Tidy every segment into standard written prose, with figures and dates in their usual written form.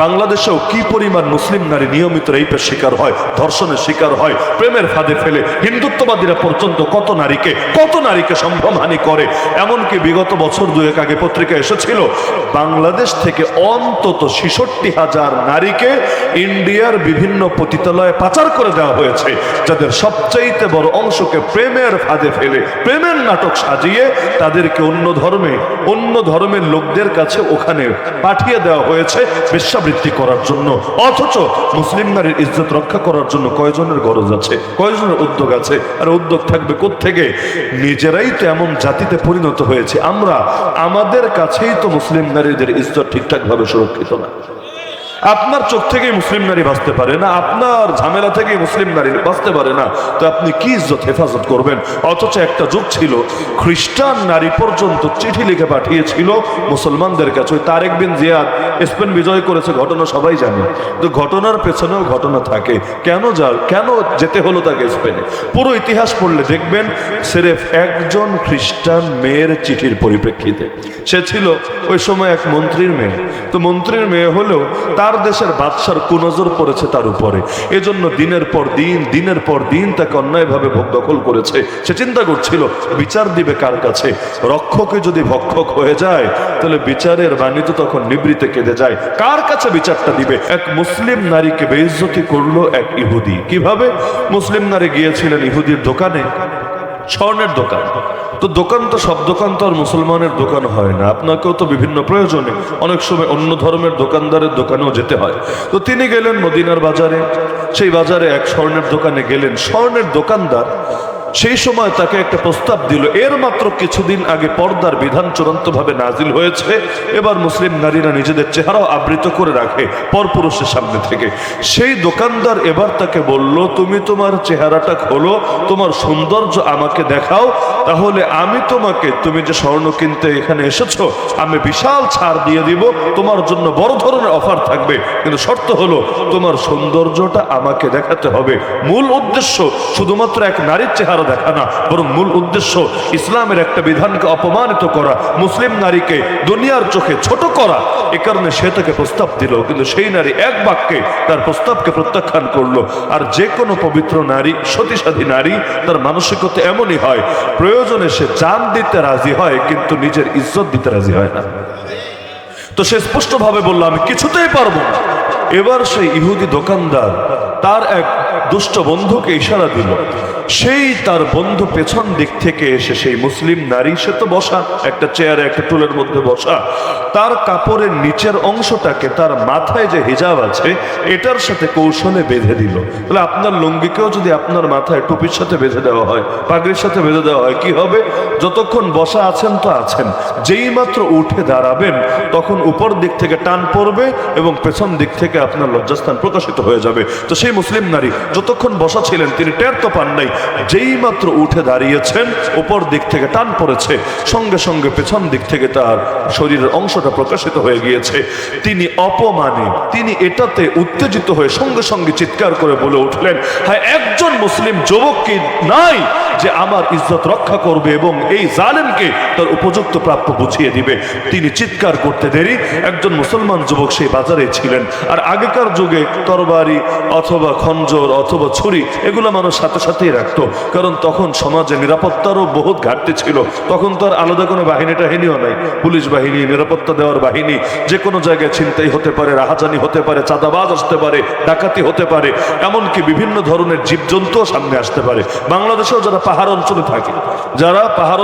বাংলাদেশেও কি পরিমাণ মুসলিম নারী নিয়মিত রেপের শিকার হয়, ধর্ষণের শিকার হয়, প্রেমের ফাঁদে ফেলে হিন্দুত্ববাদীরা পর্যন্ত কত নারীকে সম্ভ্রমহানি করে। এমনকি বিগত বছর দুয়েক আগে পত্রিকা এসেছিল বাংলাদেশ থেকে অন্তত ৬৬,০০০ নারীকে ইন্ডিয়ার বিভিন্ন পতিতালয়ে পাচার করে দেওয়া হয়েছে, যাদের সবচাইতে বড় অংশকে প্রেমের ফাঁদে ফেলে প্রেমের নাটক সাজিয়ে তাদেরকে অন্য ধর্মের লোকদের কাছে ওখানে পাঠিয়ে দেওয়া হয়েছে বেশ্যাবৃত্তি করার জন্য। অথচ মুসলিম নারীর ইজ্জত রক্ষা করার জন্য কয়জনের গরজ আছে, কয়জনের উদ্যোগ আছে? আর উদ্যোগ থাকবে কোত্থেকে? নিজেরাই তো এমন জাতিতে পরিণত হয়েছে আমরা, আমাদের কাছেই তো মুসলিম নারীদের ইজ্জত ঠিকঠাক ভাবে সুরক্ষিত না। আপনার চোখ থেকেই মুসলিম নারী বাঁচতে পারে না, আপনার ঝামেলা থেকেই মুসলিম নারী বাঁচতে পারে না, তো আপনি কি ইজ্জত হেফাজত করবেন? অথচ একটা যুগ ছিল খ্রিস্টান নারী পর্যন্ত চিঠি লিখে পাঠিয়েছিল মুসলমানদের কাছে। ওই তারেক বিন জিয়াদ স্পেন বিজয় করেছে, ঘটনা সবাই জানে, তো ঘটনার পেছনেও ঘটনা থাকে। কেন যেতে হলো তাকে স্পেনে? পুরো ইতিহাস পড়লে দেখবেন সিরেফ একজন খ্রিস্টান মেয়ের চিঠির পরিপ্রেক্ষিতে। সে ছিল ওই সময় এক মন্ত্রীর মেয়ে, তো মন্ত্রীর মেয়ে হলেও তার দেশের বাদশার কুনজর পড়েছে তার উপরে, এজন্য দিনের পর দিন তাকে অন্যায়ভাবে ভোগ দখল করেছে। সে চিন্তা করছিল বিচার দিবে কার কাছে? রক্ষকে যদি ভক্ষক হয়ে যায় তাহলে বিচারের বাণী তো তখন নিবৃতে কেঁদে যায়, কার কাছে বিচারটা দিবে? এক মুসলিম নারীকে বেইজ্জতি করলো এক ইহুদি। কিভাবে? মুসলিম নারী গিয়েছিলেন ইহুদির দোকানে, স্বর্ণের দোকান। তো দোকান তো সব দোকান তো আর মুসলমানের দোকান হয় না, আপনাকেও তো বিভিন্ন প্রয়োজনে অনেক সময় অন্য ধর্মের দোকানদারের দোকানেও যেতে হয়। তো তিনি গেলেন মদিনার বাজারে, সেই বাজারে এক স্বর্ণের দোকানে গেলেন। স্বর্ণের দোকানদার সেই সময় তাকে একটা প্রস্তাব দিল। এর মাত্র কিছুদিন আগে পর্দার বিধান চূড়ান্তভাবে নাজিল হয়েছে, এবার মুসলিম নারীরা নিজেদের চেহারাও আবৃত করে রাখে পরপুরুষের সামনে থেকে। সেই দোকানদার এবার তাকে বলল, তুমি তোমার চেহারাটা খোলো, তোমার সৌন্দর্য আমাকে দেখাও, তাহলে আমি তোমাকে, তুমি যে স্বর্ণ কিনতে এখানে এসেছো, আমি বিশাল ছাড় দিয়ে দিব, তোমার জন্য বড় ধরনের অফার থাকবে, কিন্তু শর্ত হলো তোমার সৌন্দর্যটা আমাকে দেখাতে হবে। মূল উদ্দেশ্য শুধুমাত্র এক নারীর চেহারা দেখা না, বরং মূল উদ্দেশ্য ইসলামের একটা বিধানকে অপমানিত করা, মুসলিম নারীকে দুনিয়ার চোখে ছোট করা। এ কারণে সে তাকে প্রস্তাব দিল, কিন্তু সেই নারী এক বাক্যে তার প্রস্তাবকে প্রত্যাখ্যান করলো। আর যে কোনো পবিত্র নারী, সতীসাধী নারী, তার মানসিকতা এমনই হয়, প্রয়োজনে সে জান দিতে রাজি হয় কিন্তু নিজের ইজ্জত দিতে রাজি হয় না। তো সে স্পষ্টভাবে বলল, আমি কিছুতেই পারবো না। এবার সেই ইহুদি দোকানদার তার এক দুষ্ট বন্ধুকে ইশারা দিল, সেই তার বন্ধু পেছন দিক থেকে এসে সেই মুসলিম নারী, সে তো বসা একটা চেয়ারে একটা টুলের মধ্যে বসা, তার কাপড়ের নিচের অংশটাকে তার মাথায় যে হিজাব আছে এটার সাথে কৌশলে বেঁধে দিল। তাহলে আপনার লুঙ্গিকেও যদি আপনার মাথায় টুপির সাথে বেঁধে দেওয়া হয়, পাগড়ির সাথে বেঁধে দেওয়া হয়, কি হবে? যতক্ষণ বসা আছেন তো আছেন, যেই মাত্র উঠে দাঁড়াবেন তখন উপর দিক থেকে টান পড়বে এবং পেছন দিক থেকে আপনার লজ্জাস্থান প্রকাশিত হয়ে যাবে। তো সেই মুসলিম নারী যতক্ষণ বসা ছিলেন তিনি টের তো পান নাই, যেই মাত্র উঠে দাঁড়িয়েছেন উপর দিক থেকে টান পড়েছে, সঙ্গে সঙ্গে পেছন দিক থেকে তার শরীরের অংশটা প্রকাশিত হয়ে গিয়েছে। তিনি অপমানে, তিনি এটাতে উত্তেজিত হয়ে সঙ্গে সঙ্গে চিৎকার করে বলে উঠলেন, হ্যাঁ, একজন মুসলিম যুবক কি নাই যে আমার ইজ্জত রক্ষা করবে এবং এই জালেমকে তার উপযুক্ত প্রাপ্য বুঝিয়ে দিবে? তিনি চিৎকার করতে দেরি একজন মুসলমান যুবক সেই বাজারে ছিলেন। আর আগেকার যুগে তরবারি অথবা খঞ্জর অথবা ছুরি এগুলো মানুষ সাথে সাথেই রাখতো, কারণ তখন সমাজে নিরাপত্তারও বহুত ঘাটতি ছিল। তখন তো আর আলাদা কোনো বাহিনী টাহিনীও নাই, পুলিশ বাহিনী, নিরাপত্তা দেওয়ার বাহিনী, যে কোনো জায়গায় ছিনতাই হতে পারে, রাহাজানি হতে পারে, চাঁদাবাজ আসতে পারে, ডাকাতি হতে পারে, এমনকি বিভিন্ন ধরনের জীবজন্তুও সামনে আসতে পারে। বাংলাদেশেও যারা পাহাড়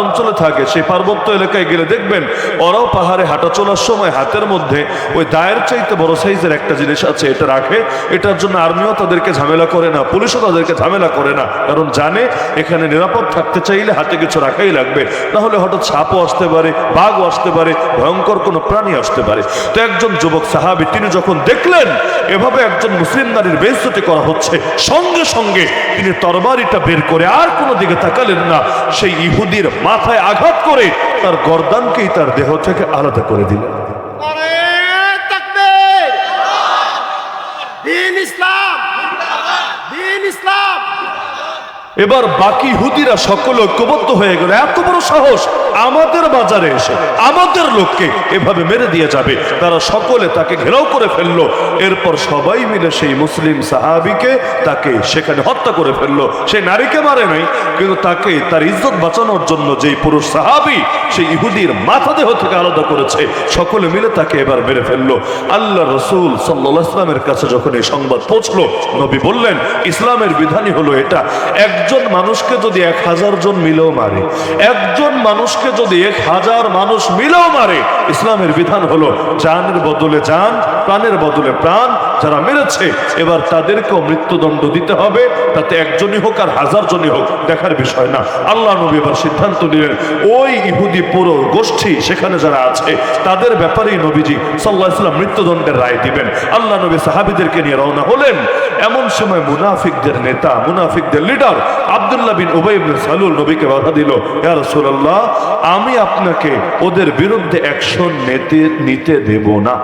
অঞ্চলে থাকে সেই পার্বত্য এলাকায় গেলে দেখবেন ওরাও পাহাড়ে হাঁটা চলার সময় হাতের মধ্যে ওই দায়ের চাইতে বড় সাইজের একটা জিনিস আছে, এটা রাখে। এটার জন্য আর্মিও তাদেরকে ঝামেলা করে না, পুলিশও তাদেরকে ঝামেলা করে না, কারণ জানে এখানে নিরাপদ থাকতে চাইলে হাতে কিছু রাখাই লাগবে, তাহলে হঠাৎ সাপও আসতে পারে, বাঘও আসতে পারে, ভয়ঙ্কর কোনো প্রাণী আসতে পারে। তো একজন যুবক সাহাবী তিনি যখন দেখলেন এভাবে একজন মুসলিম নারীর বেইজ্জতি করা হচ্ছে, সঙ্গে সঙ্গে তিনি তরবারিটা বের করে আর কোনো দিকে তাকালেন না, সেই ইহুদির মাথায় আঘাত করে তার গর্দানকেই তার দেহ থেকে আলাদা করে দিলেন। এবার বাকি ইহুদিরা সকলে ঐক্যবদ্ধ হয়ে গেল, এত বড় সাহস আমাদের বাজারে এসে আমাদের লোককে এভাবে মেরে দিয়ে যাবে। তারা সকলে তাকে ঘেরাও করে ফেললো। এরপর সবাই মিলে সেই মুসলিম সাহাবীকে তাকে সেখানে হত্যা করে ফেললো। সেই নারীকে মারে নাই, কিন্তু তাকে তার ইজ্জত বাঁচানোর জন্য যেই পুরুষ সাহাবী সেই ইহুদির মাথা দেহ থেকে আলাদা করেছে, সকলে মিলে তাকে এবার মেরে ফেললো। আল্লাহ রসুল সাল্লাল্লাহু আলাইহি ওয়াসাল্লামের কাছে যখন এই সংবাদ পৌঁছলো, নবী বললেন ইসলামের বিধানই হলো এটা, একজন মানুষকে যদি 1000 জন মিলেও মারে, একজন মানুষকে যদি 1000 মানুষ মিলেও মারে, ইসলামের বিধান হলো জানের বদলে জান, প্রাণের বদলে প্রাণ। যারা মেরেছে এবার তাদেরকেও মৃত্যুদণ্ড দিতে হবে, তাতে একজনই হোক আর 1000 জনই হোক দেখার বিষয় না। আল্লাহ নবী এবার সিদ্ধান্ত নিলেন ওই ইহুদি পুরো গোষ্ঠী সেখানে যারা আছে তাদের ব্যাপারেই নবীজি সাল্লাল্লাহু আলাইহি ওয়াসাল্লাম মৃত্যুদণ্ডের রায় দিবেন। আল্লাহ নবী সাহাবীদেরকে নিয়ে রওনা হলেন। এমন সময় মুনাফিকদের নেতা, মুনাফিকদের লিডার আব্দুল্লাহ বিন উবাই ইবনে সালুল নবীকে বাধা দিল, ইয়া রাসূলুল্লাহ, আমি আপনাকে ওদের বিরুদ্ধে অ্যাকশন নিতে দেব না।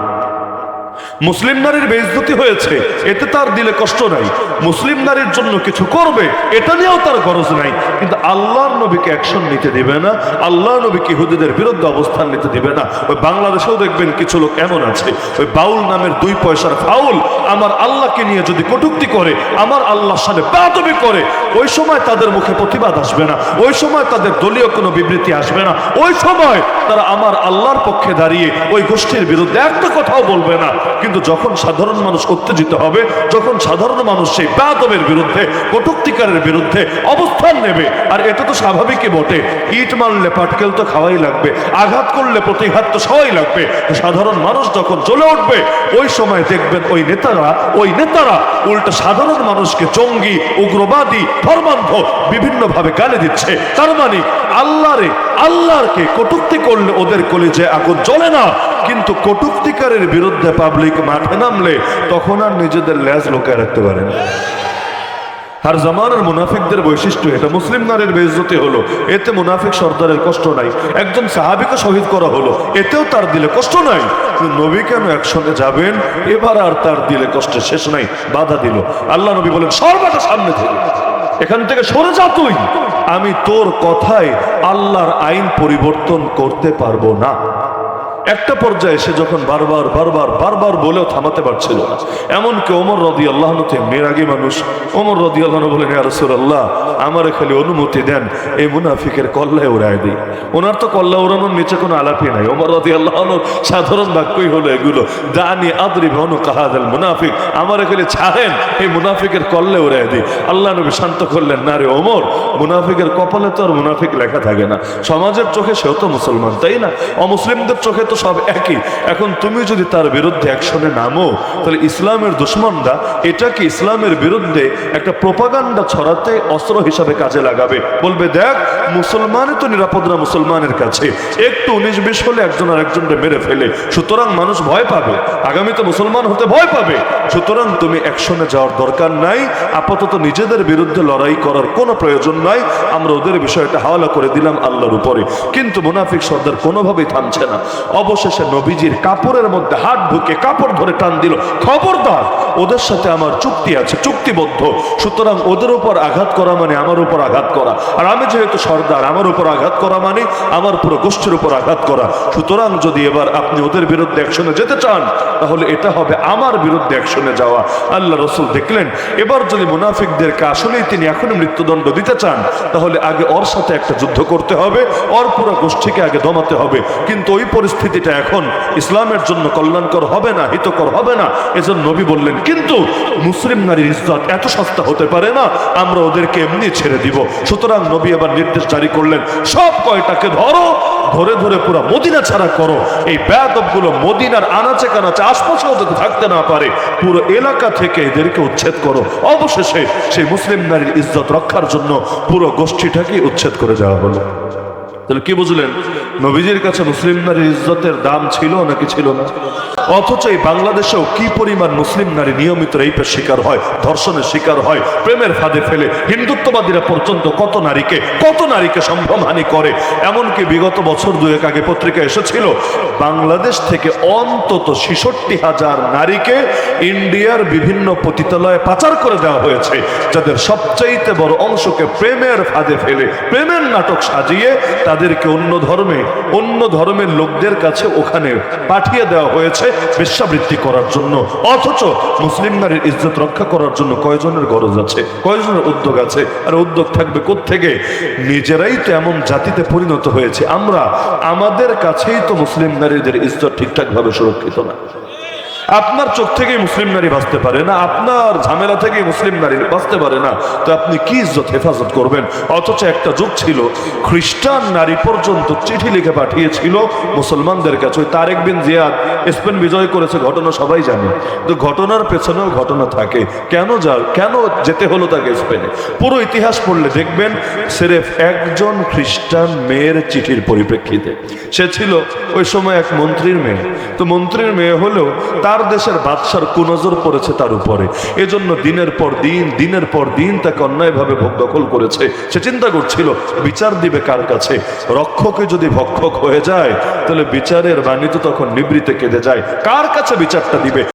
মুসলিম নারীর বেইজ্জতি হয়েছে, এতে তার দিলে কষ্ট নাই, মুসলিম নারীর জন্য কিছু করবে এটা নিয়েও তার গরজ নাই, কিন্তু আল্লাহর নবীকে অ্যাকশন নিতে দিবে না, আল্লাহর নবীকে ইহুদিদের বিরুদ্ধে অবস্থান নিতে দিবে না। ওই বাংলাদেশেও দেখবেন কিছু লোক এমন আছে, ওই বাউল নামের 2 পয়সার ফাউল আমার আল্লাহকে নিয়ে যদি কটূক্তি করে, আমার আল্লাহর সাথে বেয়াদবি করে, ওই সময় তাদের মুখে প্রতিবাদ আসবে না, ওই সময় তাদের দলীয় কোনো বিবৃতি আসবে না, ওই সময় তারা আমার আল্লাহর পক্ষে দাঁড়িয়ে ওই গোষ্ঠীর বিরুদ্ধে একটা কথাও বলবে না। কিন্তু যখন সাধারণ মানুষ উত্তেজিত হবে, যখন সাধারণ মানুষ সেই বেয়াদবের বিরুদ্ধে, কটূক্তিকারের বিরুদ্ধে অবস্থান নেবে, আর এটা তো স্বাভাবিকই বটে, ইট মারলে পাটকেল তো খাওয়াই লাগবে, আঘাত করলে প্রতিঘাত তো সবাই লাগবে। সাধারণ মানুষ যখন জ্বলে উঠবে, ওই সময় দেখবেন ওই নেতারা উল্টা সাধারণ মানুষকে জঙ্গি, উগ্রবাদী, ধর্মান্ধ বিভিন্নভাবে গালি দিচ্ছে। তার মানে আল্লাহকে কটূক্তি করলে ওদের কলিজায় আগুন জ্বলে না, কিন্তু কটূক্তিকারের বিরুদ্ধে পাবলিক মাঠে নামলে তখন আর নিজেদের লেজ লুকায় রাখতে পারে না। আর জামানার মুনাফিকদের বৈশিষ্ট্য এটা। মুসলিম নারীর বেইজ্জতি হলো, এতে মুনাফিক সর্দারের কষ্ট নাই। একজন সাহাবীকে শহীদ করা হলো, এতেও তার দিলে কষ্ট নাই। নবী কেন একসঙ্গে যাবেন, এবার আর তার দিলে কষ্টের শেষ নাই, বাধা দিল। আল্লাহ নবী বলেন সর্বদা সামনে থেকে, এখান থেকে সরে যা তুই, আমি তোর কথায় আল্লাহর আইন পরিবর্তন করতে পারবো না। একটা পর্যায়ে সে যখন বারবার বলেও থামাতে পারছিল না, এমনকি ওমর রাদিয়াল্লাহু আনহু তেমনি রাগী মানুষ। ওমর রাদিয়াল্লাহু আনহু বলেন, ইয়া রাসূলুল্লাহ, আমারে খালি অনুমতি দেন এই মুনাফিকের কল্লায় উড়ায় দিই। ওনার তো কল্লা উড়ানোর নিচে কোনো আলাপই নাই। ওমর রাদিয়াল্লাহু আনহু সাধারণ বাক্যই হলো এগুলো, দানি আদরিব উনুকা হাযাল মুনাফিক, আমারে খালি ছাড়েন এই মুনাফিকের কল্লায় উড়ায় দিই। আল্লাহ নবী শান্ত করলেন, না রে ওমর, মুনাফিকের কপালে তো আর মুনাফিক লেখা থাকে না, সমাজের চোখে সেও তো মুসলমান, তাই না? অমুসলিমদের চোখে তো সব একই। এখন তুমি যদি তার বিরুদ্ধে অ্যাকশনে নামো, তাহলে ইসলামের দুশমনরা এটাকে ইসলামের বিরুদ্ধে একটা প্রোপাগান্ডা ছড়াতে অস্ত্র হিসাবে কাজে লাগাবে। বলবে দেখ, মুসলমানই তো নিরাপদ না মুসলমানের কাছে, একটু 19-20 হলে একজন আর একজনকে মেরে ফেলে, সুতরাং মানুষ ভয় পাবে, আগামীতে মুসলমান হতে ভয় পাবে। সুতরাং তুমি অ্যাকশনে যাওয়ার দরকার নাই, আপাতত নিজেদের বিরুদ্ধে লড়াই করার কোনো প্রয়োজন নাই, আমরা ওদের বিষয়টা হাওয়ালা করে দিলাম আল্লাহর উপরে। কিন্তু মুনাফিক সর্দার কোনোভাবেই থামছে না। অবশেষে নবীজির কাপড়ের মধ্যে হাত ঢুকে কাপড় ধরে টান দিল, খবরদার, ওদের সাথে আমার চুক্তি আছে, চুক্তিবদ্ধ, সুতরাং ওদের উপর আঘাত করা মানে আমার উপর আঘাত করা, আর আমি যেহেতু সর্দার, আমার উপর আঘাত করা মানে আমার পুরো গোষ্ঠীর উপর আঘাত করা। সুতরাং যদি এবার আপনি ওদের বিরুদ্ধে অ্যাকশনে যেতে চান, তাহলে এটা হবে আমার বিরুদ্ধে অ্যাকশনে যাওয়া। আল্লাহ রসুল দেখলেন এবার যদি মুনাফিকদেরকে আসলেই তিনি এখনই মৃত্যুদণ্ড দিতে চান, তাহলে আগে ওর সাথে একটা যুদ্ধ করতে হবে, ওর পুরো গোষ্ঠীকে আগে দমাতে হবে। কিন্তু ওই পরিস্থিতিটা এখন ইসলামের জন্য কল্যাণকর হবে না, হিতকর হবে না। এজন্য নবী বললেন, কিন্তু মুসলিম নারীর ইজ্জত এত সস্তা হতে পারে না, আমরা ওদেরকে এমনি ছেড়ে দিব। সুতরাং নবী আবার নির্দেশ জারি করলেন, সব কয়টাকে ধরে পুরো মদিনা ছাড়া করো। এই বেয়াদবগুলো মদিনার আনাচে কানাচে আশপাশেও যাতে থাকতে না পারে, পুরো এলাকা থেকে এদেরকে উচ্ছেদ করো। অবশেষে সেই মুসলিম নারীর ইজ্জত রক্ষার জন্য পুরো গোষ্ঠীটাকে উচ্ছেদ করে যাওয়া হলো। তাহলে কি বুঝলেন, নবীজির কাছে মুসলিম নারীর ইজ্জতের দাম ছিল নাকি ছিল না? অথচ এই বাংলাদেশেও কি পরিমাণ মুসলিম নারী নিয়মিত রেপের শিকার হয়, ধর্ষণের শিকার হয়, প্রেমের ফাঁদে ফেলে হিন্দুত্ববাদীরা পর্যন্ত কত নারীকে সম্ভ্রমহানি করে। এমনকি বিগত বছর দুয়েক আগে পত্রিকা এসেছিল বাংলাদেশ থেকে অন্তত 66,000 নারীকে ইন্ডিয়ার বিভিন্ন পতিতালয়ে পাচার করে দেওয়া হয়েছে, যাদের সবচাইতে বড় অংশকে প্রেমের ফাঁদে ফেলে প্রেমের নাটক সাজিয়ে তাদেরকে অন্য ধর্মের লোকদের কাছে ওখানে পাঠিয়ে দেওয়া হয়েছে বেশ্যাবৃত্তি করার জন্য। অথচ মুসলিম নারীর ইজ্জত রক্ষা করার জন্য কয়জনের গরজ আছে, কয়জনের উদ্যোগ আছে? আর উদ্যোগ থাকবে কোত্থেকে? নিজেরাই তো এমন জাতিতে পরিণত হয়েছে আমরা, আমাদের কাছেই তো মুসলিম নারীদের ইজ্জত ঠিকঠাক ভাবে সুরক্ষিত না। আপনার চোখ থেকেই মুসলিম নারী বাঁচতে পারে না, আপনার ঝামেলা থেকেই মুসলিম নারী বাঁচতে পারে না, তো আপনি কি ইজ্জত হেফাজত করবেন? অথচ একটা যুগ ছিল খ্রিস্টান নারী পর্যন্ত চিঠি লিখে পাঠিয়েছিল মুসলমানদের কাছে। ওই তারেক বিন জিয়াদ স্পেন বিজয় করেছে, ঘটনা সবাই জানে, তো ঘটনার পেছনেও ঘটনা থাকে। কেন যেতে হলো তাকে স্পেনে? পুরো ইতিহাস পড়লে দেখবেন সিরেফ একজন খ্রিস্টান মেয়ের চিঠির পরিপ্রেক্ষিতে। সে ছিল ওই সময় এক মন্ত্রীর মেয়ে, তো মন্ত্রীর মেয়ে হলেও তার দেশের বাদশার কুনজর পড়েছে তার উপরে, এজন্য দিনের পর দিন তাকে অন্যায়ভাবে ভোগ দখল করেছে। সে চিন্তা করছিল বিচার দিবে কার কাছে? রক্ষকে যদি ভক্ষক হয়ে যায় তাহলে বিচারের বাণী তো তখন নিবৃতে কেঁদে যায়, কার কাছে বিচারটা দিবে?